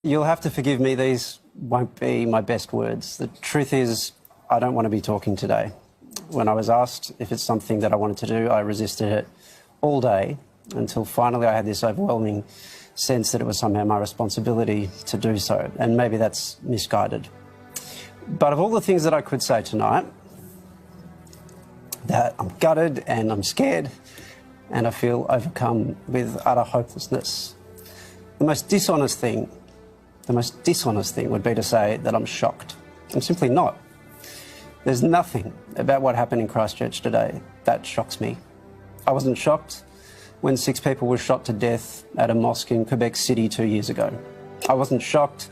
You'll have to forgive me, these won't be my best words. The truth is, I don't want to be talking today. When I was asked if it's something that I wanted to do, I resisted it all day until finally I had this overwhelming sense that it was somehow my responsibility to do so, and maybe that's misguided. But of all the things that I could say tonight, that I'm gutted and I'm scared and I feel overcome with utter hopelessness. The most dishonest thing would be to say that I'm shocked. I'm simply not. There's nothing about what happened in Christchurch today that shocks me. I wasn't shocked when 6 people were shot to death at a mosque in Quebec City 2 years ago. I wasn't shocked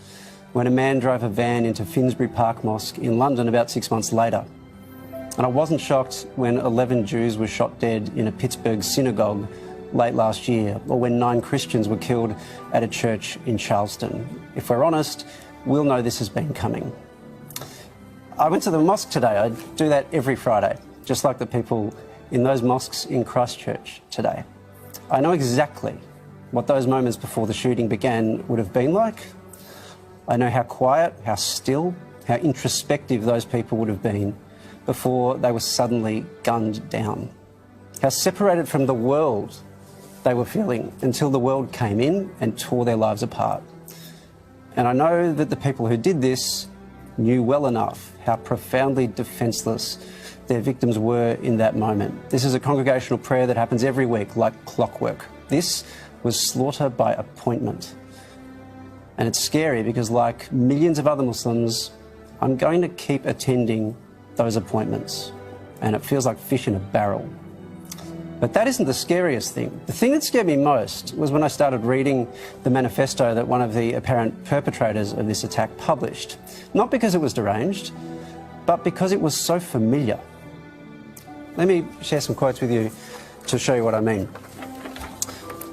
when a man drove a van into Finsbury Park Mosque in London about 6 months later. And I wasn't shocked when 11 Jews were shot dead in a Pittsburgh synagogue late last year, or when 9 Christians were killed at a church in Charleston. If we're honest, we'll know this has been coming. I went to the mosque today. I do that every Friday, just like the people in those mosques in Christchurch today. I know exactly what those moments before the shooting began would have been like. I know how quiet, how still, how introspective those people would have been before they were suddenly gunned down. How separated from the world they were feeling until the world came in and tore their lives apart. And I know that the people who did this knew well enough how profoundly defenceless their victims were in that moment. This is a congregational prayer that happens every week like clockwork. This was slaughter by appointment. And it's scary because, like millions of other Muslims, I'm going to keep attending those appointments. And it feels like fish in a barrel. But that isn't the scariest thing. The thing that scared me most was when I started reading the manifesto that one of the apparent perpetrators of this attack published. Not because it was deranged, but because it was so familiar. Let me share some quotes with you to show you what I mean.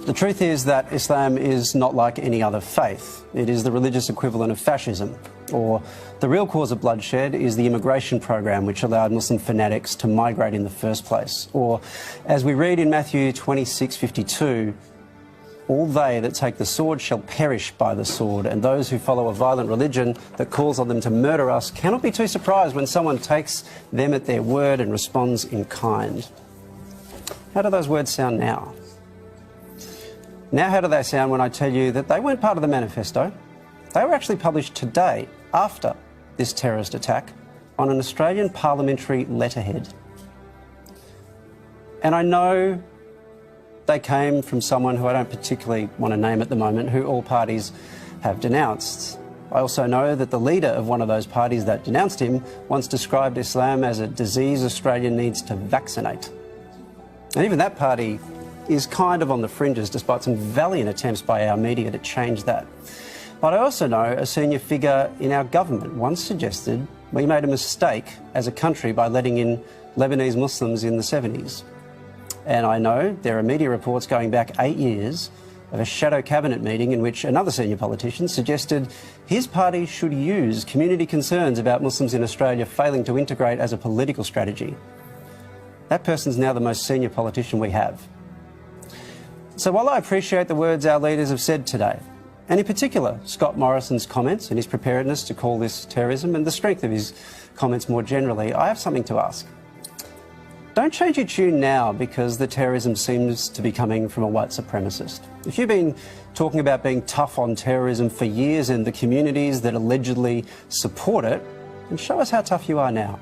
The truth is that Islam is not like any other faith. It is the religious equivalent of fascism. Or the real cause of bloodshed is the immigration program which allowed Muslim fanatics to migrate in the first place. Or, as we read in Matthew 26:52, all they that take the sword shall perish by the sword, and those who follow a violent religion that calls on them to murder us cannot be too surprised when someone takes them at their word and responds in kind. How do those words sound now? Now how do they sound when I tell you that they weren't part of the manifesto? They were actually published today, after this terrorist attack, on an Australian parliamentary letterhead. And I know they came from someone who I don't particularly want to name at the moment, who all parties have denounced. I also know that the leader of one of those parties that denounced him once described Islam as a disease Australia needs to vaccinate. And even that party is kind of on the fringes, despite some valiant attempts by our media to change that. But I also know a senior figure in our government once suggested we made a mistake as a country by letting in Lebanese Muslims in the 70s. And I know there are media reports going back 8 years of a shadow cabinet meeting in which another senior politician suggested his party should use community concerns about Muslims in Australia failing to integrate as a political strategy. That person's now the most senior politician we have. So while I appreciate the words our leaders have said today, and in particular Scott Morrison's comments and his preparedness to call this terrorism and the strength of his comments more generally, I have something to ask. Don't change your tune now because the terrorism seems to be coming from a white supremacist. If you've been talking about being tough on terrorism for years and the communities that allegedly support it, then show us how tough you are now.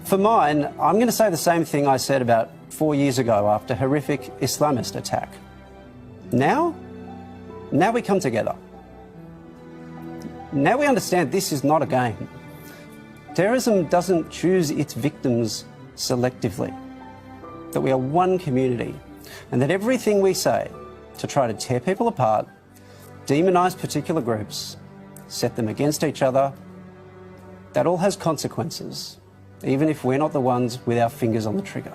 For mine, I'm going to say the same thing I said about 4 years ago after a horrific Islamist attack. Now we come together. Now we understand this is not a game. Terrorism doesn't choose its victims selectively. That we are one community, and that everything we say to try to tear people apart, demonise particular groups, set them against each other, that all has consequences, even if we're not the ones with our fingers on the trigger.